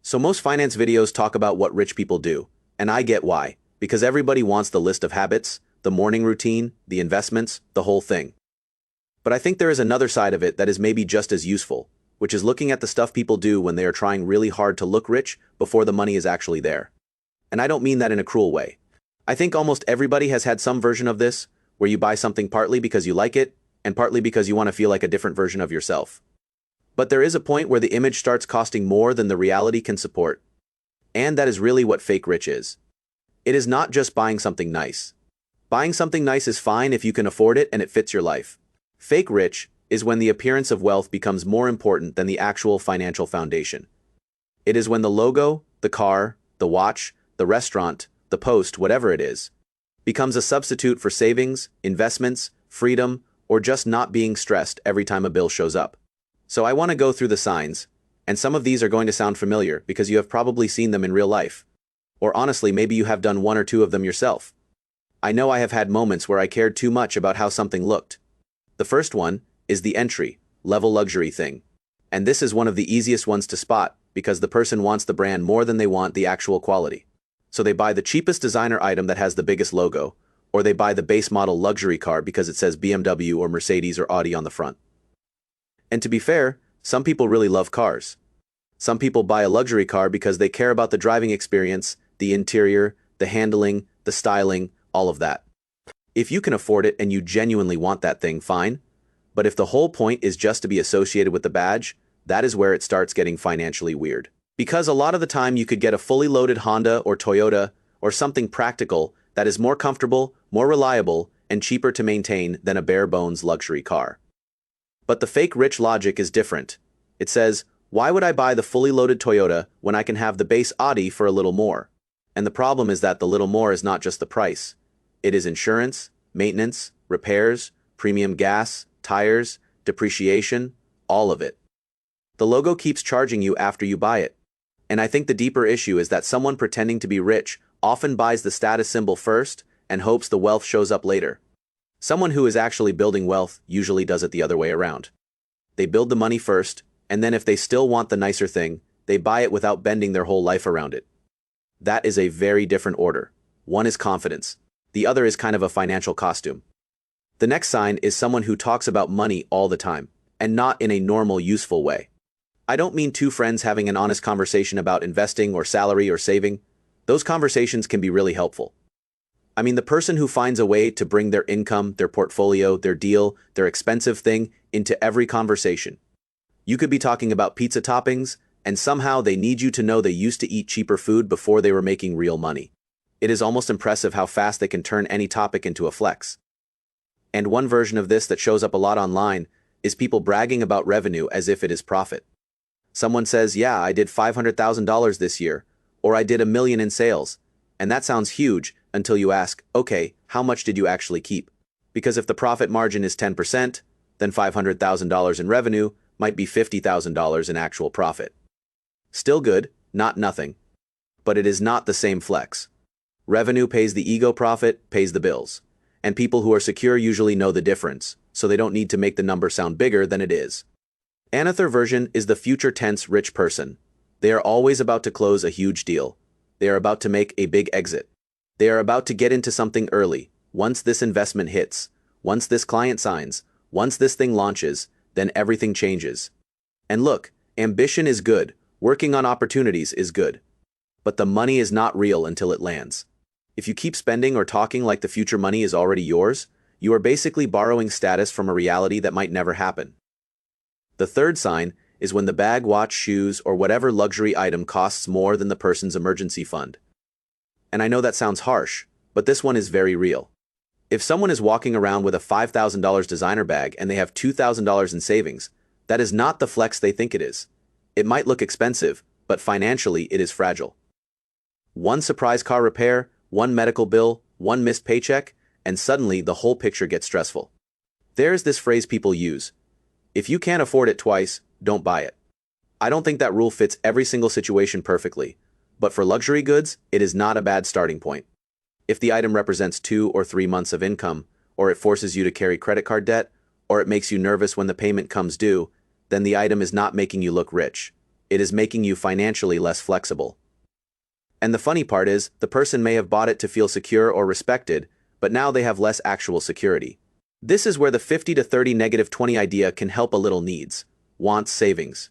So most finance videos talk about what rich people do, and I get why, because everybody wants the list of habits, the morning routine, the investments, the whole thing. But I think there is another side of it that is maybe just as useful, which is looking at the stuff people do when they are trying really hard to look rich before the money is actually there. And I don't mean that in a cruel way. I think almost everybody has had some version of this, where you buy something partly because you like it, and partly because you want to feel like a different version of yourself. But there is a point where the image starts costing more than the reality can support. And that is really what fake rich is. It is not just buying something nice. Buying something nice is fine if you can afford it and it fits your life. Fake rich is when the appearance of wealth becomes more important than the actual financial foundation. It is when the logo, the car, the watch, the restaurant, the post, whatever it is, becomes a substitute for savings, investments, freedom, or just not being stressed every time a bill shows up. So I want to go through the signs, and some of these are going to sound familiar because you have probably seen them in real life. Or honestly, maybe you have done one or two of them yourself. I know I have had moments where I cared too much about how something looked. The first one is the entry-level luxury thing. And this is one of the easiest ones to spot because the person wants the brand more than they want the actual quality. So they buy the cheapest designer item that has the biggest logo, or they buy the base model luxury car because it says BMW or Mercedes or Audi on the front. And to be fair, some people really love cars. Some people buy a luxury car because they care about the driving experience, the interior, the handling, the styling, all of that. If you can afford it and you genuinely want that thing, fine. But if the whole point is just to be associated with the badge, that is where it starts getting financially weird. Because a lot of the time you could get a fully loaded Honda or Toyota or something practical that is more comfortable, more reliable, and cheaper to maintain than a bare-bones luxury car. But the fake rich logic is different. It says, why would I buy the fully loaded Toyota when I can have the base Audi for a little more? And the problem is that the little more is not just the price. It is insurance, maintenance, repairs, premium gas, tires, depreciation, all of it. The logo keeps charging you after you buy it. And I think the deeper issue is that someone pretending to be rich often buys the status symbol first and hopes the wealth shows up later. Someone who is actually building wealth usually does it the other way around. They build the money first, and then if they still want the nicer thing, they buy it without bending their whole life around it. That is a very different order. One is confidence. The other is kind of a financial costume. The next sign is someone who talks about money all the time, and not in a normal, useful way. I don't mean two friends having an honest conversation about investing or salary or saving. Those conversations can be really helpful. I mean the person who finds a way to bring their income, their portfolio, their deal, their expensive thing into every conversation. You could be talking about pizza toppings, and somehow they need you to know they used to eat cheaper food before they were making real money. It is almost impressive how fast they can turn any topic into a flex. And one version of this that shows up a lot online is people bragging about revenue as if it is profit. Someone says, yeah, I did $500,000 this year, or I did $1 million in sales. And that sounds huge until you ask, okay, how much did you actually keep? Because if the profit margin is 10%, then $500,000 in revenue might be $50,000 in actual profit. Still good, not nothing. But it is not the same flex. Revenue pays the ego, profit pays the bills. And people who are secure usually know the difference, so they don't need to make the number sound bigger than it is. Another version is the future tense rich person. They are always about to close a huge deal. They are about to make a big exit. They are about to get into something early. Once this investment hits, once this client signs, once this thing launches, then everything changes. And look, ambition is good. Working on opportunities is good. But the money is not real until it lands. If you keep spending or talking like the future money is already yours, you are basically borrowing status from a reality that might never happen. The third sign is when the bag, watch, shoes, or whatever luxury item costs more than the person's emergency fund. And I know that sounds harsh, but this one is very real. If someone is walking around with a $5,000 designer bag and they have $2,000 in savings, that is not the flex they think it is. It might look expensive, but financially it is fragile. One surprise car repair, one medical bill, one missed paycheck, and suddenly the whole picture gets stressful. There's this phrase people use: if you can't afford it twice, don't buy it. I don't think that rule fits every single situation perfectly, but for luxury goods, it is not a bad starting point. If the item represents 2 or 3 months of income, or it forces you to carry credit card debt, or it makes you nervous when the payment comes due, then the item is not making you look rich. It is making you financially less flexible. And the funny part is, the person may have bought it to feel secure or respected, but now they have less actual security. This is where the 50 to 30 negative 20 idea can help a little needs, wants, savings.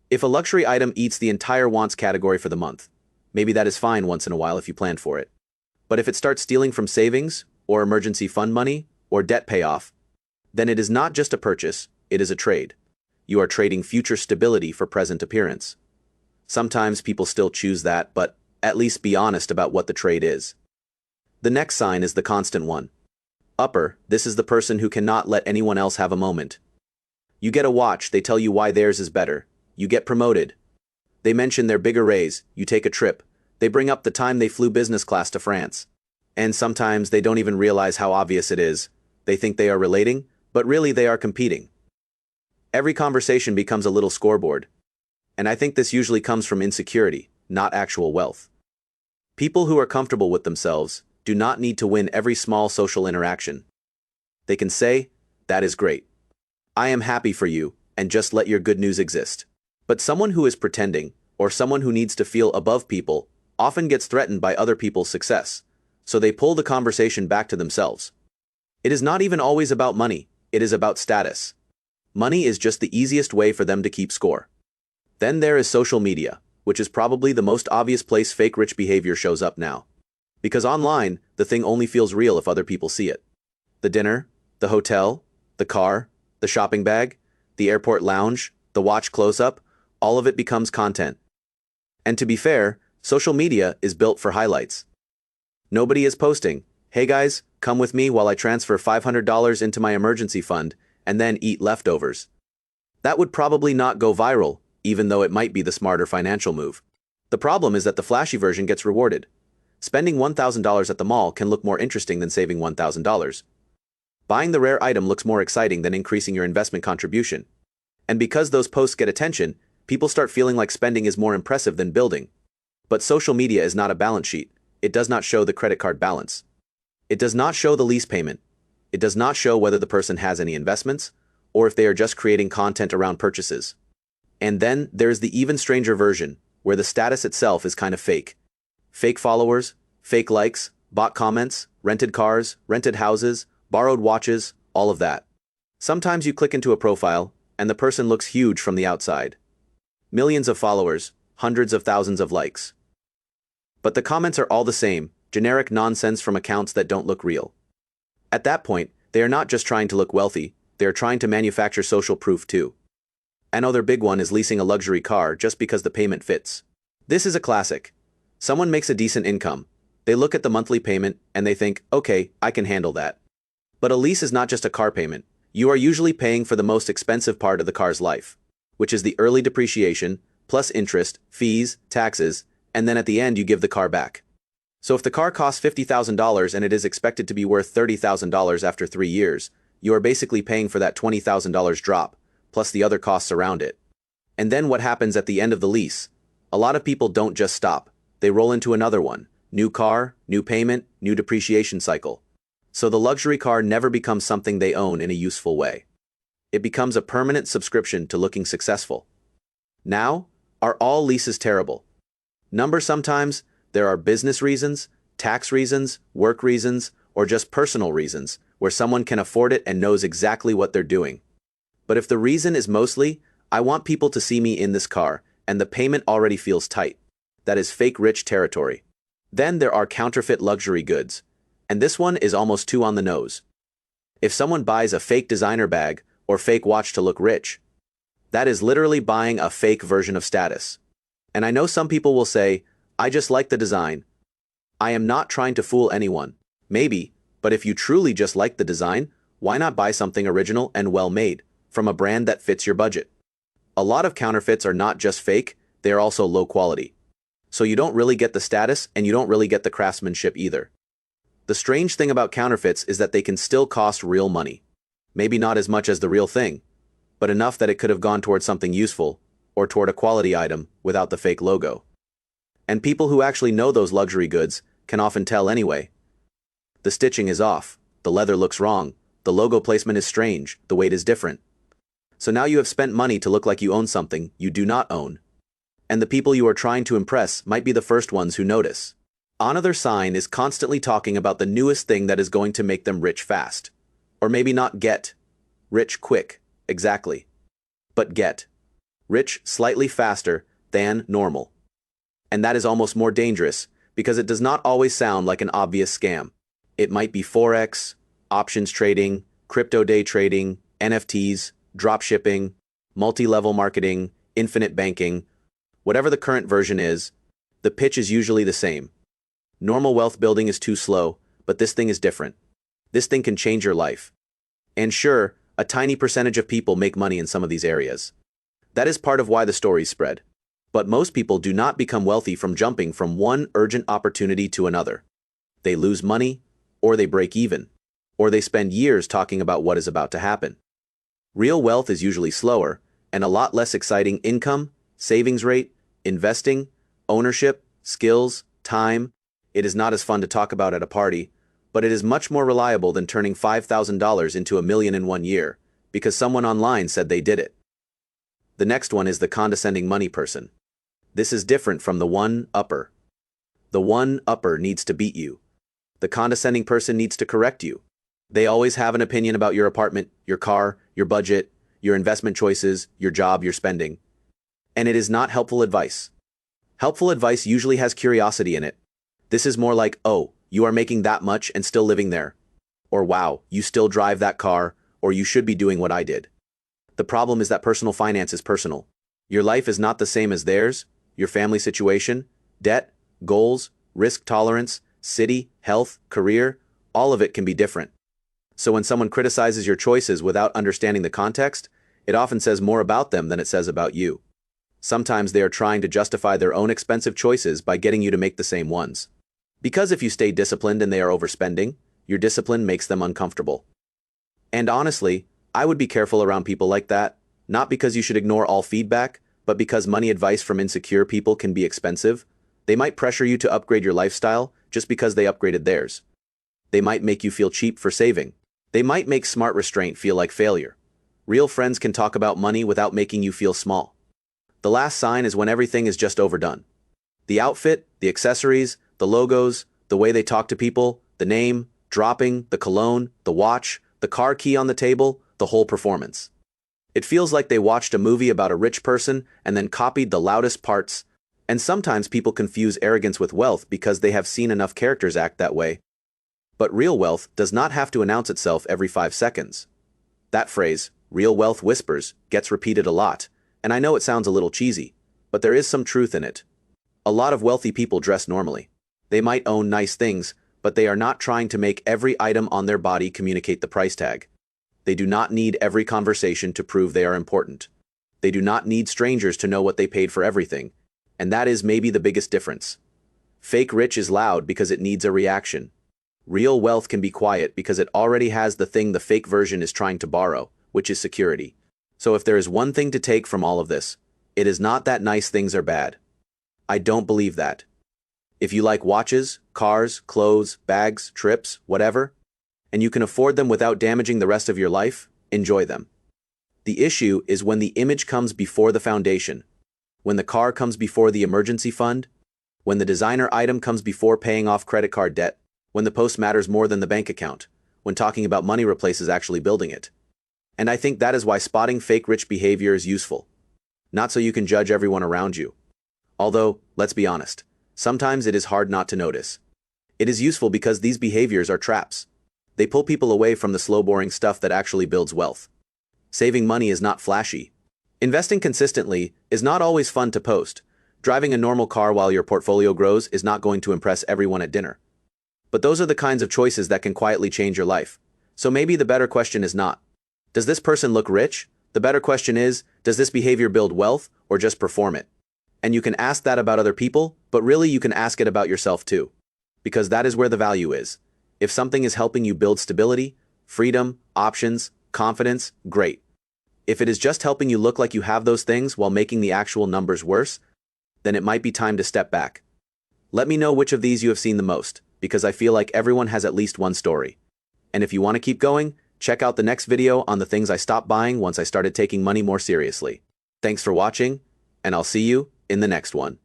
If a luxury item eats the entire wants category for the month, maybe that is fine once in a while if you plan for it. But if it starts stealing from savings, or emergency fund money, or debt payoff, then it is not just a purchase, it is a trade. You are trading future stability for present appearance. Sometimes people still choose that, but at least be honest about what the trade is. The next sign is the constant one. Upper, this is the person who cannot let anyone else have a moment. You get a watch, they tell you why theirs is better. You get promoted. They mention their bigger raise, you take a trip. They bring up the time they flew business class to France. And sometimes they don't even realize how obvious it is. They think they are relating, but really they are competing. Every conversation becomes a little scoreboard. And I think this usually comes from insecurity, not actual wealth. People who are comfortable with themselves do not need to win every small social interaction. They can say, "That is great. I am happy for you," and just let your good news exist. But someone who is pretending, or someone who needs to feel above people, often gets threatened by other people's success, so they pull the conversation back to themselves. It is not even always about money, it is about status. Money is just the easiest way for them to keep score. Then there is social media, which is probably the most obvious place fake rich behavior shows up now. Because online, the thing only feels real if other people see it. The dinner, the hotel, the car, the shopping bag, the airport lounge, the watch close-up, all of it becomes content. And to be fair, social media is built for highlights. Nobody is posting, "Hey guys, come with me while I transfer $500 into my emergency fund and then eat leftovers." That would probably not go viral, even though it might be the smarter financial move. The problem is that the flashy version gets rewarded. Spending $1,000 at the mall can look more interesting than saving $1,000. Buying the rare item looks more exciting than increasing your investment contribution. And because those posts get attention, people start feeling like spending is more impressive than building. But social media is not a balance sheet. It does not show the credit card balance. It does not show the lease payment. It does not show whether the person has any investments, or if they are just creating content around purchases. And then there's the even stranger version, where the status itself is kind of fake. Fake followers, fake likes, bot comments, rented cars, rented houses, borrowed watches, all of that. Sometimes you click into a profile, and the person looks huge from the outside. Millions of followers, hundreds of thousands of likes. But the comments are all the same, generic nonsense from accounts that don't look real. At that point, they are not just trying to look wealthy, they are trying to manufacture social proof too. Another big one is leasing a luxury car just because the payment fits. This is a classic. Someone makes a decent income. They look at the monthly payment and they think, okay, I can handle that. But a lease is not just a car payment. You are usually paying for the most expensive part of the car's life, which is the early depreciation, plus interest, fees, taxes, and then at the end you give the car back. So if the car costs $50,000 and it is expected to be worth $30,000 after 3 years, you are basically paying for that $20,000 drop, plus the other costs around it. And then what happens at the end of the lease? A lot of people don't just stop. They roll into another one. New car, new payment, new depreciation cycle. So the luxury car never becomes something they own in a useful way. It becomes a permanent subscription to looking successful. Now, are all leases terrible? Sometimes there are business reasons, tax reasons, work reasons, or just personal reasons where someone can afford it and knows exactly what they're doing. But if the reason is mostly, I want people to see me in this car, and the payment already feels tight, that is fake rich territory. Then there are counterfeit luxury goods. And this one is almost too on the nose. If someone buys a fake designer bag or fake watch to look rich, that is literally buying a fake version of status. And I know some people will say, I just like the design. I am not trying to fool anyone. Maybe, but if you truly just like the design, why not buy something original and well made, from a brand that fits your budget? A lot of counterfeits are not just fake, they are also low quality. So you don't really get the status and you don't really get the craftsmanship either. The strange thing about counterfeits is that they can still cost real money. Maybe not as much as the real thing, but enough that it could have gone toward something useful, or toward a quality item without the fake logo. And people who actually know those luxury goods can often tell anyway. The stitching is off, the leather looks wrong, the logo placement is strange, the weight is different. So now you have spent money to look like you own something you do not own. and the people you are trying to impress might be the first ones who notice. Another sign is constantly talking about the newest thing that is going to make them rich fast. Or maybe not get rich quick, exactly, but get rich slightly faster than normal. And that is almost more dangerous because it does not always sound like an obvious scam. It might be Forex, options trading, crypto day trading, NFTs, dropshipping, multi-level marketing, infinite banking. Whatever the current version is, the pitch is usually the same. Normal wealth building is too slow, but this thing is different. This thing can change your life. And sure, a tiny percentage of people make money in some of these areas. That is part of why the stories spread. But most people do not become wealthy from jumping from one urgent opportunity to another. They lose money, or they break even, or they spend years talking about what is about to happen. Real wealth is usually slower, and a lot less exciting income, savings rate, investing, ownership, skills, time. It is not as fun to talk about at a party, but it is much more reliable than turning $5,000 into $1 million in 1 year, because someone online said they did it. The next one is the condescending money person. This is different from the one-upper. The one-upper needs to beat you. The condescending person needs to correct you. They always have an opinion about your apartment, your car, your budget, your investment choices, your job, your spending. And it is not helpful advice. Helpful advice usually has curiosity in it. This is more like, oh, you are making that much and still living there. Or wow, you still drive that car, or you should be doing what I did. The problem is that personal finance is personal. Your life is not the same as theirs, your family situation, debt, goals, risk tolerance, city, health, career, all of it can be different. So when someone criticizes your choices without understanding the context, it often says more about them than it says about you. Sometimes they are trying to justify their own expensive choices by getting you to make the same ones. Because if you stay disciplined and they are overspending, your discipline makes them uncomfortable. And honestly, I would be careful around people like that, not because you should ignore all feedback, but because money advice from insecure people can be expensive. They might pressure you to upgrade your lifestyle just because they upgraded theirs. They might make you feel cheap for saving. They might make smart restraint feel like failure. Real friends can talk about money without making you feel small. The last sign is when everything is just overdone. The outfit, the accessories, the logos, the way they talk to people, the name, dropping, the cologne, the watch, the car key on the table, the whole performance. It feels like they watched a movie about a rich person and then copied the loudest parts, and sometimes people confuse arrogance with wealth because they have seen enough characters act that way. But real wealth does not have to announce itself every 5 seconds. That phrase, real wealth whispers, gets repeated a lot, and I know it sounds a little cheesy, but there is some truth in it. A lot of wealthy people dress normally. They might own nice things, but they are not trying to make every item on their body communicate the price tag. They do not need every conversation to prove they are important. They do not need strangers to know what they paid for everything, and that is maybe the biggest difference. Fake rich is loud because it needs a reaction. Real wealth can be quiet because it already has the thing the fake version is trying to borrow, which is security. So if there is one thing to take from all of this, it is not that nice things are bad. I don't believe that. If you like watches, cars, clothes, bags, trips, whatever, and you can afford them without damaging the rest of your life, enjoy them. The issue is when the image comes before the foundation, when the car comes before the emergency fund, when the designer item comes before paying off credit card debt, when the post matters more than the bank account, when talking about money replaces actually building it. And I think that is why spotting fake rich behavior is useful. Not so you can judge everyone around you. Although, let's be honest, sometimes it is hard not to notice. It is useful because these behaviors are traps. They pull people away from the slow, boring stuff that actually builds wealth. Saving money is not flashy. Investing consistently is not always fun to post. Driving a normal car while your portfolio grows is not going to impress everyone at dinner. But those are the kinds of choices that can quietly change your life. So maybe the better question is not, does this person look rich? The better question is, does this behavior build wealth or just perform it? And you can ask that about other people, but really you can ask it about yourself too. Because that is where the value is. If something is helping you build stability, freedom, options, confidence, great. If it is just helping you look like you have those things while making the actual numbers worse, then it might be time to step back. Let me know which of these you have seen the most, because I feel like everyone has at least one story. And if you want to keep going, check out the next video on the things I stopped buying once I started taking money more seriously. Thanks for watching, and I'll see you in the next one.